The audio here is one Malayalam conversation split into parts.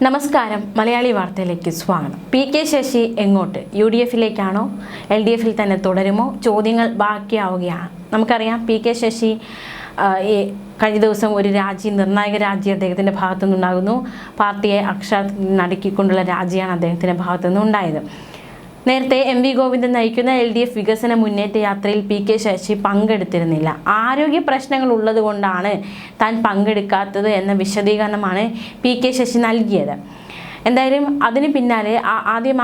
നമസ്കാരം, മലയാളി വാർത്തയിലേക്ക് സ്വാഗതം. പി കെ ശശി എങ്ങോട്ട്? UDFിലേക്കാണോ? LDFിൽ തന്നെ തുടരുമോ? ചോദ്യങ്ങൾ ബാക്കിയാവുകയാണ്. നമുക്കറിയാം, പി കെ ശശി കഴിഞ്ഞ ദിവസം ഒരു നിർണായക രാജി അദ്ദേഹത്തിൻ്റെ ഭാഗത്തുനിന്നുണ്ടാകുന്നു. പാർട്ടിയെ നടുക്കിക്കൊണ്ടുള്ള രാജിയാണ് അദ്ദേഹത്തിൻ്റെ ഭാഗത്തുനിന്ന് ഉണ്ടായത്. നേരത്തെ MV ഗോവിന്ദൻ നയിക്കുന്ന LDF വികസന മുന്നേറ്റ യാത്രയിൽ പി കെ ശശി പങ്കെടുത്തിരുന്നില്ല. ആരോഗ്യ പ്രശ്നങ്ങൾ ഉള്ളത് കൊണ്ടാണ് താൻ പങ്കെടുക്കാത്തത് എന്ന വിശദീകരണമാണ് പി കെ ശശി നൽകിയത്. എന്തായാലും അതിന് പിന്നാലെ ആദ്യം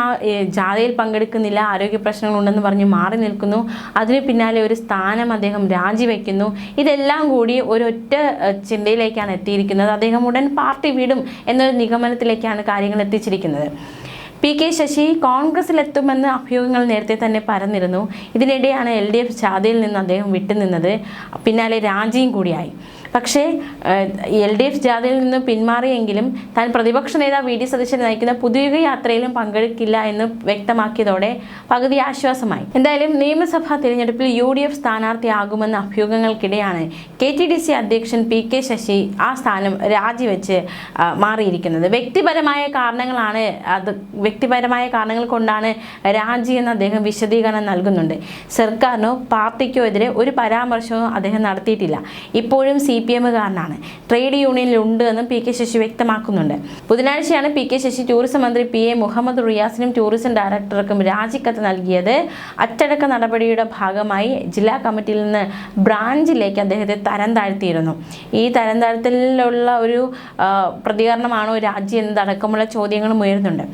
ജാഥയിൽ പങ്കെടുക്കുന്നില്ല, ആരോഗ്യ പ്രശ്നങ്ങളുണ്ടെന്ന് പറഞ്ഞ് മാറി നിൽക്കുന്നു. അതിന് പിന്നാലെ ഒരു സ്ഥാനം അദ്ദേഹം രാജിവെക്കുന്നു. ഇതെല്ലാം കൂടി ഒരൊറ്റ ചിന്തയിലേക്കാണ് എത്തിയിരിക്കുന്നത്. അദ്ദേഹം ഉടൻ പാർട്ടി വിടും എന്നൊരു നിഗമനത്തിലേക്കാണ് കാര്യങ്ങൾ എത്തിച്ചിരിക്കുന്നത്. പി കെ ശശി കോൺഗ്രസിലെത്തുമെന്ന് അഭ്യൂഹങ്ങൾ നേരത്തെ തന്നെ പരന്നിരുന്നു. ഇതിനിടെയാണ് LDF ജാഥയിൽ നിന്ന് അദ്ദേഹം വിട്ടുനിന്നത്. പിന്നാലെ രാജിയും കൂടിയായി. പക്ഷേ LDF ജാഥയിൽ നിന്ന് പിന്മാറിയെങ്കിലും താൻ പ്രതിപക്ഷ നേതാവ് VD സതീശൻ നയിക്കുന്ന പുതുയുഗ യാത്രയിലും പങ്കെടുക്കില്ല എന്ന് വ്യക്തമാക്കിയതോടെ പകുതി ആശ്വാസമായി. എന്തായാലും നിയമസഭാ തിരഞ്ഞെടുപ്പിൽ UDF സ്ഥാനാർത്ഥിയാകുമെന്ന അഭ്യൂഹങ്ങൾക്കിടെയാണ് KTDC അധ്യക്ഷൻ പി കെ ശശി ആ സ്ഥാനം രാജിവെച്ച് മാറിയിരിക്കുന്നത്. വ്യക്തിപരമായ കാരണങ്ങൾ കൊണ്ടാണ് രാജി എന്ന് അദ്ദേഹം വിശദീകരണം നൽകുന്നുണ്ട്. സർക്കാരിനോ പാർട്ടിക്കോ എതിരെ ഒരു പരാമർശവും അദ്ദേഹം നടത്തിയിട്ടില്ല. ഇപ്പോഴും CPM-കാരനാണ്, ട്രേഡ് യൂണിയനിൽ ഉണ്ട് എന്നും പി കെ ശശി വ്യക്തമാക്കുന്നുണ്ട്. ബുധനാഴ്ചയാണ് പി കെ ശശി ടൂറിസം മന്ത്രി PA മുഹമ്മദ് റിയാസിനും ടൂറിസം ഡയറക്ടർക്കും രാജിക്കത്ത് നൽകിയത്. അച്ചടക്ക നടപടിയുടെ ഭാഗമായി ജില്ലാ കമ്മിറ്റിയിൽ നിന്ന് ബ്രാഞ്ചിലേക്ക് അദ്ദേഹത്തെ തരം താഴ്ത്തിയിരുന്നു. ഈ തരം താഴ്ത്തലിലുള്ള ഒരു പ്രതികരണമാണോ രാജി എന്നതടക്കമുള്ള ചോദ്യങ്ങളും ഉയരുന്നുണ്ട്.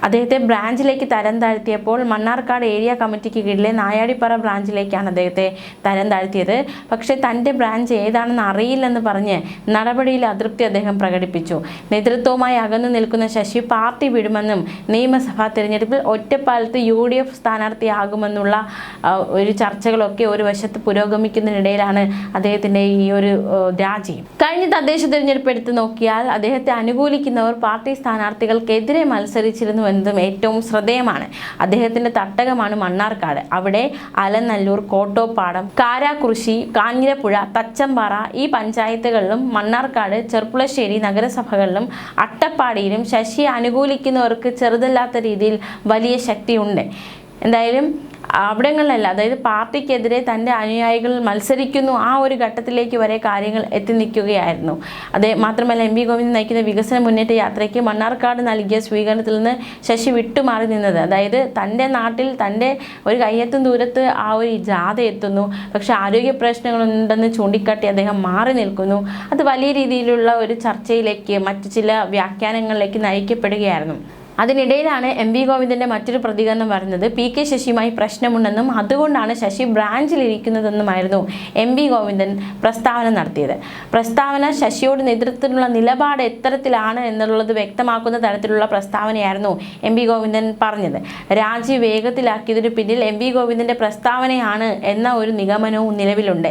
അദ്ദേഹത്തെ ബ്രാഞ്ചിലേക്ക് തരം താഴ്ത്തിയപ്പോൾ മണ്ണാർക്കാട് ഏരിയ കമ്മിറ്റിക്ക് കീഴിലെ നായാടിപ്പാറ ബ്രാഞ്ചിലേക്കാണ് അദ്ദേഹത്തെ തരം താഴ്ത്തിയത്. പക്ഷേ തൻ്റെ ബ്രാഞ്ച് ഏതാണെന്ന് അറിയില്ലെന്ന് പറഞ്ഞ് നടപടിയിൽ അതൃപ്തി അദ്ദേഹം പ്രകടിപ്പിച്ചു. നേതൃത്വവുമായി അകന്നു നിൽക്കുന്ന ശശി പാർട്ടി വിടുമെന്നും നിയമസഭാ തിരഞ്ഞെടുപ്പിൽ ഒറ്റപ്പാലത്ത് UDF സ്ഥാനാർത്ഥിയാകുമെന്നുള്ള ഒരു ചർച്ചകളൊക്കെ ഒരു വശത്ത് പുരോഗമിക്കുന്നതിനിടയിലാണ് അദ്ദേഹത്തിൻ്റെ ഈ ഒരു രാജി. കഴിഞ്ഞ തദ്ദേശ തിരഞ്ഞെടുപ്പ് എടുത്ത് നോക്കിയാൽ അദ്ദേഹത്തെ അനുകൂലിക്കുന്നവർ പാർട്ടി സ്ഥാനാർത്ഥികൾക്കെതിരെ മത്സരിച്ചിരുന്നു എന്നതും ഏറ്റവും ശ്രദ്ധേയമാണ്. അദ്ദേഹത്തിൻ്റെ തട്ടകമാണ് മണ്ണാർക്കാട്. അവിടെ അലനല്ലൂർ, കോട്ടോപ്പാടം, കാരാകുറുശ്ശി, കാഞ്ഞിരപ്പുഴ, തച്ചമ്പാറ ഈ പഞ്ചായത്തുകളിലും മണ്ണാർക്കാട്, ചെർപ്പുളശ്ശേരി നഗരസഭകളിലും അട്ടപ്പാടിയിലും ശശിയെ അനുകൂലിക്കുന്നവർക്ക് ചെറുതല്ലാത്ത രീതിയിൽ വലിയ ശക്തിയുണ്ട്. എന്തായാലും അവിടങ്ങളിലല്ല, അതായത് പാർട്ടിക്കെതിരെ തൻ്റെ അനുയായികൾ മത്സരിക്കുന്നു, ആ ഒരു ഘട്ടത്തിലേക്ക് വരെ കാര്യങ്ങൾ എത്തി നിൽക്കുകയായിരുന്നു. മാത്രമല്ല MV ഗോവിന്ദൻ നയിക്കുന്ന വികസന മുന്നേറ്റ യാത്രയ്ക്ക് മണ്ണാർക്കാട് നൽകിയ സ്വീകരണത്തിൽ നിന്ന് ശശി വിട്ടുമാറി നിന്നത്. അതായത് തൻ്റെ നാട്ടിൽ തൻ്റെ ഒരു കയ്യെത്തും ദൂരത്ത് ആ ഒരു ജാഥ എത്തുന്നു, പക്ഷെ ആരോഗ്യ പ്രശ്നങ്ങളുണ്ടെന്ന് ചൂണ്ടിക്കാട്ടി അദ്ദേഹം മാറി നിൽക്കുന്നു. അത് വലിയ രീതിയിലുള്ള ഒരു ചർച്ചയിലേക്ക്, മറ്റു ചില വ്യാഖ്യാനങ്ങളിലേക്ക് നയിക്കപ്പെടുകയായിരുന്നു. അതിനിടയിലാണ് MV ഗോവിന്ദൻ്റെ മറ്റൊരു പ്രതികരണം വരുന്നത്. പി കെ ശശിയുമായി പ്രശ്നമുണ്ടെന്നും അതുകൊണ്ടാണ് ശശി ബ്രാഞ്ചിലിരിക്കുന്നതെന്നുമായിരുന്നു MV ഗോവിന്ദൻ പ്രസ്താവന നടത്തിയത്. പ്രസ്താവന ശശിയോട് നേതൃത്വത്തിനുള്ള നിലപാട് എത്തരത്തിലാണ് എന്നുള്ളത് വ്യക്തമാക്കുന്ന തരത്തിലുള്ള പ്രസ്താവനയായിരുന്നു MV ഗോവിന്ദൻ പറഞ്ഞത്. രാജി വേഗത്തിലാക്കിയതിനു പിന്നിൽ MV ഗോവിന്ദൻ്റെ പ്രസ്താവനയാണ് എന്ന ഒരു നിഗമനവും നിലവിലുണ്ട്.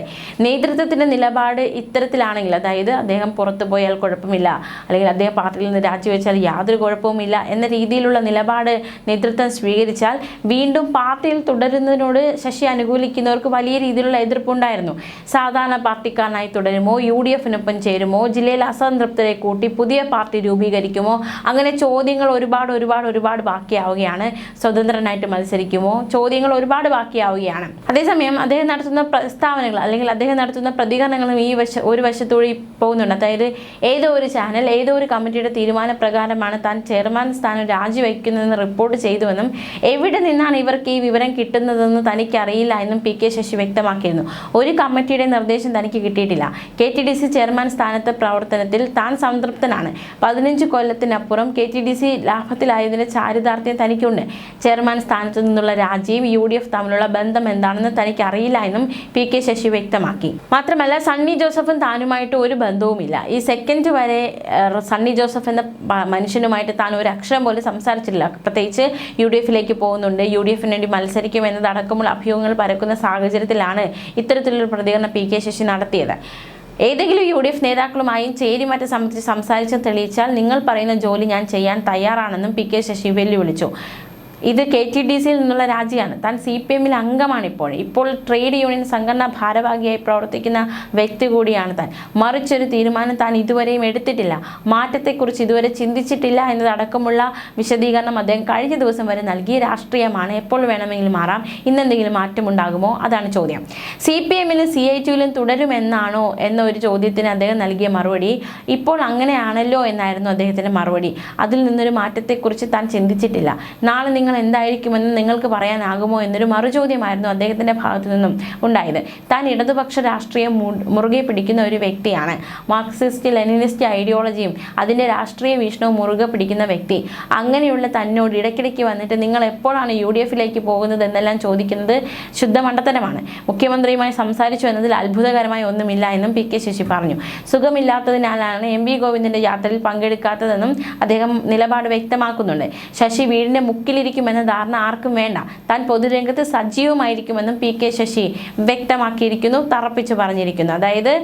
നേതൃത്വത്തിൻ്റെ നിലപാട് ഇത്തരത്തിലാണെങ്കിൽ, അതായത് അദ്ദേഹം പുറത്തു പോയാൽ കുഴപ്പമില്ല, അല്ലെങ്കിൽ അദ്ദേഹം പാർട്ടിയിൽ നിന്ന് രാജിവെച്ചാൽ യാതൊരു കുഴപ്പവുമില്ല എന്ന രീതിയിലുള്ള നിലപാട് നേതൃത്വം സ്വീകരിച്ചാൽ വീണ്ടും പാർട്ടിയിൽ തുടരുന്നതിനോട് ശശി അനുകൂലിക്കുന്നവർക്ക് വലിയ രീതിയിലുള്ള എതിർപ്പുണ്ടായിരുന്നു. സാധാരണ പാർട്ടിക്കാരനായി തുടരുമോ? UDFിനൊപ്പം ചേരുമോ? ജില്ലയിൽ അസംതൃപ്തരെ കൂട്ടി പുതിയ പാർട്ടി രൂപീകരിക്കുമോ? അങ്ങനെ ചോദ്യങ്ങൾ ഒരുപാട് ബാക്കിയാവുകയാണ്. സ്വതന്ത്രനായിട്ട് മത്സരിക്കുമോ? ചോദ്യങ്ങൾ ഒരുപാട് ബാക്കിയാവുകയാണ്. അതേസമയം അദ്ദേഹം നടത്തുന്ന പ്രസ്താവനകൾ അല്ലെങ്കിൽ അദ്ദേഹം നടത്തുന്ന പ്രതികരണങ്ങളും ഒരു വശത്തൂടി പോകുന്നുണ്ട്. അതായത് ഏതോ ഒരു ചാനൽ, ഏതോ ഒരു കമ്മിറ്റിയുടെ തീരുമാനപ്രകാരമാണ് താൻ ചെയർമാൻ സ്ഥാനം രാജിവെക്കുന്നതെന്ന് റിപ്പോർട്ട് ചെയ്തുവെന്നും എവിടെ നിന്നാണ് ഇവർക്ക് ഈ വിവരം കിട്ടുന്നതെന്ന് തനിക്കറിയില്ല എന്നും പി കെ ശശി വ്യക്തമാക്കിയിരുന്നു. ഒരു കമ്മിറ്റിയുടെ നിർദ്ദേശം തനിക്ക് കിട്ടിയിട്ടില്ല. KTDC ചെയർമാൻ സ്ഥാനത്തെ പ്രവർത്തനത്തിൽ താൻ സംതൃപ്തനാണ്. 15 കൊല്ലത്തിനപ്പുറം KTDC ലാഭത്തിലായതിൻ്റെ ചാരിതാർത്ഥ്യം തനിക്കുണ്ട്. ചെയർമാൻ സ്ഥാനത്തു നിന്നുള്ള രാജിയും UDF തമ്മിലുള്ള ബന്ധം എന്താണെന്ന് തനിക്കറിയില്ല എന്നും പി കെ ശശി വ്യക്തമാക്കി. മാത്രമല്ല, സണ്ണി ജോസഫും താനുമായിട്ട് ഒരു ബന്ധവുമില്ല. ഈ സെക്കൻഡ് വരെ സണ്ണി ജോസഫ് എന്ന മനുഷ്യനുമായിട്ട് താൻ ഒരു അക്ഷരം പോലും സംസാരിച്ചിട്ടില്ല. പ്രത്യേകിച്ച് UDFിലേക്ക് പോകുന്നുണ്ട്, UDFിന് വേണ്ടി മത്സരിക്കും എന്നതടക്കമുള്ള അഭ്യൂഹങ്ങൾ പരക്കുന്ന സാഹചര്യത്തിലാണ് ഇത്തരത്തിലൊരു പ്രതികരണം പി കെ ശശി നടത്തിയത്. ഏതെങ്കിലും UDF നേതാക്കളുമായും ചേരിമാറ്റം സംബന്ധിച്ച് സംസാരിച്ച് തെളിയിച്ചാൽ നിങ്ങൾ പറയുന്ന ജോലി ഞാൻ ചെയ്യാൻ തയ്യാറാണെന്നും പി കെ ശശി വെല്ലുവിളിച്ചു. ഇത് KTDCയിൽ നിന്നുള്ള രാജിയാണ്. താൻ CPMൽ അംഗമാണ്. ഇപ്പോൾ ട്രേഡ് യൂണിയൻ സംഘടനാ ഭാരവാഹിയായി പ്രവർത്തിക്കുന്ന വ്യക്തി കൂടിയാണ് താൻ. മറിച്ചൊരു തീരുമാനം താൻ ഇതുവരെയും എടുത്തിട്ടില്ല, മാറ്റത്തെക്കുറിച്ച് ഇതുവരെ ചിന്തിച്ചിട്ടില്ല എന്നതടക്കമുള്ള വിശദീകരണം അദ്ദേഹം കഴിഞ്ഞ ദിവസം വരെ നൽകി. രാഷ്ട്രീയമാണ്, എപ്പോൾ വേണമെങ്കിലും മാറാം, ഇന്നെന്തെങ്കിലും മാറ്റമുണ്ടാകുമോ, അതാണ് ചോദ്യം. CPMലും CITയിലും തുടരുമെന്നാണോ എന്ന ഒരു ചോദ്യത്തിന് അദ്ദേഹം നൽകിയ മറുപടി ഇപ്പോൾ അങ്ങനെയാണല്ലോ എന്നായിരുന്നു അദ്ദേഹത്തിൻ്റെ മറുപടി. അതിൽ നിന്നൊരു മാറ്റത്തെക്കുറിച്ച് താൻ ചിന്തിച്ചിട്ടില്ല, നാളെ നിങ്ങൾ എന്തായിരിക്കുമെന്ന് നിങ്ങൾക്ക് പറയാനാകുമോ എന്നൊരു മറുചോദ്യമായിരുന്നു അദ്ദേഹത്തിൻ്റെ ഭാഗത്തു നിന്നും ഉണ്ടായത്. താൻ ഇടതുപക്ഷ രാഷ്ട്രീയം മുറുകെ പിടിക്കുന്ന ഒരു വ്യക്തിയാണ്. മാർക്സിസ്റ്റ് ലെനിനിസ്റ്റ് ഐഡിയോളജിയും അതിൻ്റെ രാഷ്ട്രീയ വീക്ഷണവും മുറുകെ പിടിക്കുന്ന വ്യക്തി. അങ്ങനെയുള്ള തന്നോട് ഇടയ്ക്കിടയ്ക്ക് വന്നിട്ട് നിങ്ങൾ എപ്പോഴാണ് UDFിലേക്ക് പോകുന്നത് എന്നെല്ലാം ചോദിക്കുന്നത് ശുദ്ധ മണ്ടത്തരമാണ്. മുഖ്യമന്ത്രിയുമായി സംസാരിച്ചു എന്നതിൽ അത്ഭുതകരമായി ഒന്നുമില്ല എന്നും PK ശശി പറഞ്ഞു. സുഖമില്ലാത്തതിനാലാണ് MV ഗോവിന്ദൻ്റെ യാത്രയിൽ പങ്കെടുക്കാത്തതെന്നും അദ്ദേഹം നിലപാട് വ്യക്തമാക്കുന്നുണ്ട്. ശശി വീടിൻ്റെ മുക്കിലിരിക്കുമെന്ന ധാരണ ആർക്കും വേണ്ട. താൻ പൊതുരംഗത്ത് സജീവമായിരിക്കുമെന്നും PK ശശി വ്യക്തമാക്കിയിരിക്കുന്നു, തറപ്പിച്ചു പറഞ്ഞിരിക്കുന്നു. അതായത്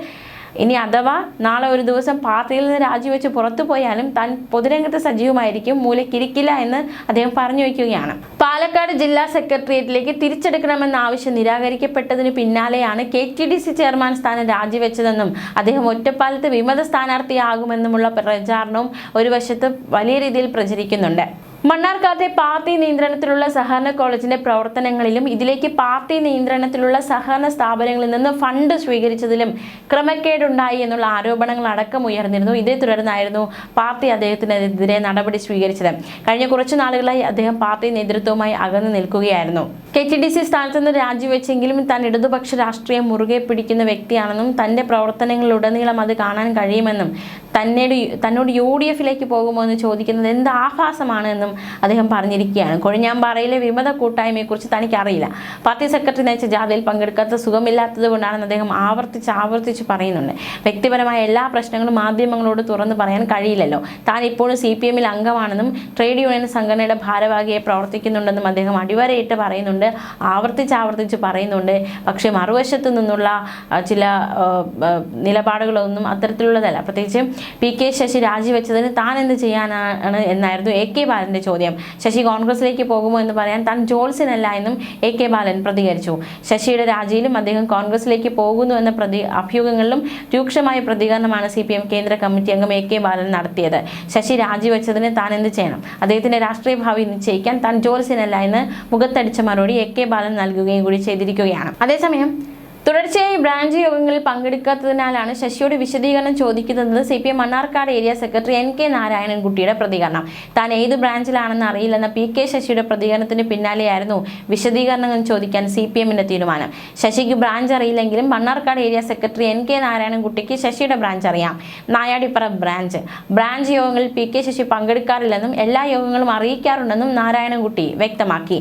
ഇനി അഥവാ നാളെ ഒരു ദിവസം പാർട്ടിയിൽ നിന്ന് രാജിവെച്ച് പുറത്തു പോയാലും താൻ പൊതുരംഗത്ത് സജീവമായിരിക്കും, മൂലക്കിരിക്കില്ല എന്ന് അദ്ദേഹം പറഞ്ഞു വയ്ക്കുകയാണ്. പാലക്കാട് ജില്ലാ സെക്രട്ടേറിയറ്റിലേക്ക് തിരിച്ചെടുക്കണമെന്ന ആവശ്യം നിരാകരിക്കപ്പെട്ടതിന് പിന്നാലെയാണ് KTDC ചെയർമാൻ സ്ഥാനം രാജിവെച്ചതെന്നും അദ്ദേഹം ഒറ്റപ്പാലത്ത് വിമത സ്ഥാനാർത്ഥിയാകുമെന്നുമുള്ള പ്രചാരണവും ഒരു വശത്ത് വലിയ രീതിയിൽ പ്രചരിക്കുന്നുണ്ട്. മണ്ണാർക്കാട്ടെ പാർട്ടി നിയന്ത്രണത്തിലുള്ള സഹകരണ കോളേജിന്റെ പ്രവർത്തനങ്ങളിലും ഇതിലേക്ക് പാർട്ടി നിയന്ത്രണത്തിലുള്ള സഹകരണ സ്ഥാപനങ്ങളിൽ നിന്ന് ഫണ്ട് സ്വീകരിച്ചതിലും ക്രമക്കേടുണ്ടായി എന്നുള്ള ആരോപണങ്ങൾ അടക്കം ഉയർന്നിരുന്നു. ഇതേ തുടർന്നായിരുന്നു പാർട്ടി അദ്ദേഹത്തിനെതിരെ നടപടി സ്വീകരിച്ചത്. കഴിഞ്ഞ കുറച്ചു നാളുകളായി അദ്ദേഹം പാർട്ടി നേതൃത്വവുമായി അകന്നു നിൽക്കുകയായിരുന്നു. KTDC സ്ഥാനത്ത് നിന്ന് രാജിവെച്ചെങ്കിലും താൻ ഇടതുപക്ഷ രാഷ്ട്രീയം മുറുകെ പിടിക്കുന്ന വ്യക്തിയാണെന്നും തൻ്റെ പ്രവർത്തനങ്ങളിലുടനീളം അത് കാണാൻ കഴിയുമെന്നും തന്നോട് UDFിലേക്ക് പോകുമോ എന്ന് ചോദിക്കുന്നത് എന്ത് ആഭാസമാണ് എന്നും അദ്ദേഹം പറഞ്ഞിരിക്കുകയാണ്. കൊഴിഞ്ഞാമ്പാറയിലെ വിമത കൂട്ടായ്മയെക്കുറിച്ച് തനിക്കറിയില്ല. പാർട്ടി സെക്രട്ടറി നയിച്ച ജാഥയിൽ പങ്കെടുക്കാത്ത സുഖമില്ലാത്തത് കൊണ്ടാണെന്ന് അദ്ദേഹം ആവർത്തിച്ച് പറയുന്നുണ്ട്. വ്യക്തിപരമായ എല്ലാ പ്രശ്നങ്ങളും മാധ്യമങ്ങളോട് തുറന്നു പറയാൻ കഴിയില്ലല്ലോ. താൻ ഇപ്പോഴും CPMൽ അംഗമാണെന്നും ട്രേഡ് യൂണിയൻ സംഘടനയുടെ ഭാരവാഹിയെ പ്രവർത്തിക്കുന്നുണ്ടെന്നും അദ്ദേഹം അടിവരയിട്ട് പറയുന്നുണ്ട്, ആവർത്തിച്ച് പറയുന്നുണ്ട്. പക്ഷേ മറുവശത്തു നിന്നുള്ള ചില നിലപാടുകളൊന്നും അത്തരത്തിലുള്ളതല്ല. പ്രത്യേകിച്ച് PK ശശി രാജിവെച്ചതിന് താൻ എന്ത് ചെയ്യാനാണ് എന്നായിരുന്നു AK ബാലൻ്റെ ചോദ്യം. ശശി കോൺഗ്രസിലേക്ക് പോകുമോ എന്ന് പറയാൻ താൻ ജോത്സ്യനല്ല എന്നും AK ബാലൻ പ്രതികരിച്ചു. ശശിയുടെ രാജിയിലും അദ്ദേഹം കോൺഗ്രസിലേക്ക് പോകുന്നു എന്ന അഭ്യൂഹങ്ങളിലും രൂക്ഷമായ പ്രതികരണമാണ് CPM കേന്ദ്ര കമ്മിറ്റി അംഗം AK ബാലൻ നടത്തിയത്. ശശി രാജിവെച്ചതിന് താൻ എന്ത് ചെയ്യണം, അദ്ദേഹത്തിന്റെ രാഷ്ട്രീയ ഭാവി നിശ്ചയിക്കാൻ താൻ ജോത്സ്യനല്ല എന്ന് മുഖത്തടിച്ച മറുപടി AK ബാലൻ നൽകുകയും കൂടി ചെയ്തിരിക്കുകയാണ്. അതേസമയം തുടർച്ചയായി ബ്രാഞ്ച് യോഗങ്ങളിൽ പങ്കെടുക്കാത്തതിനാലാണ് ശശിയോട് വിശദീകരണം ചോദിക്കുന്നതെന്ന് CPM Mannarkkad area secretary NK നാരായണൻകുട്ടിയുടെ പ്രതികരണം. താൻ ഏത് ബ്രാഞ്ചിലാണെന്ന് അറിയില്ലെന്ന PK ശശിയുടെ പ്രതികരണത്തിന് പിന്നാലെയായിരുന്നു വിശദീകരണം ചോദിക്കാൻ CPMന്റെ തീരുമാനം. ശശിക്ക് ബ്രാഞ്ച് അറിയില്ലെങ്കിലും മണ്ണാർക്കാട് ഏരിയ സെക്രട്ടറി NK നാരായണൻകുട്ടിക്ക് ശശിയുടെ ബ്രാഞ്ച് അറിയാം. നായാടിപ്പറ ബ്രാഞ്ച് യോഗങ്ങളിൽ PK ശശി പങ്കെടുക്കാറില്ലെന്നും എല്ലാ യോഗങ്ങളും അറിയിക്കാറുണ്ടെന്നും നാരായണൻകുട്ടി വ്യക്തമാക്കി.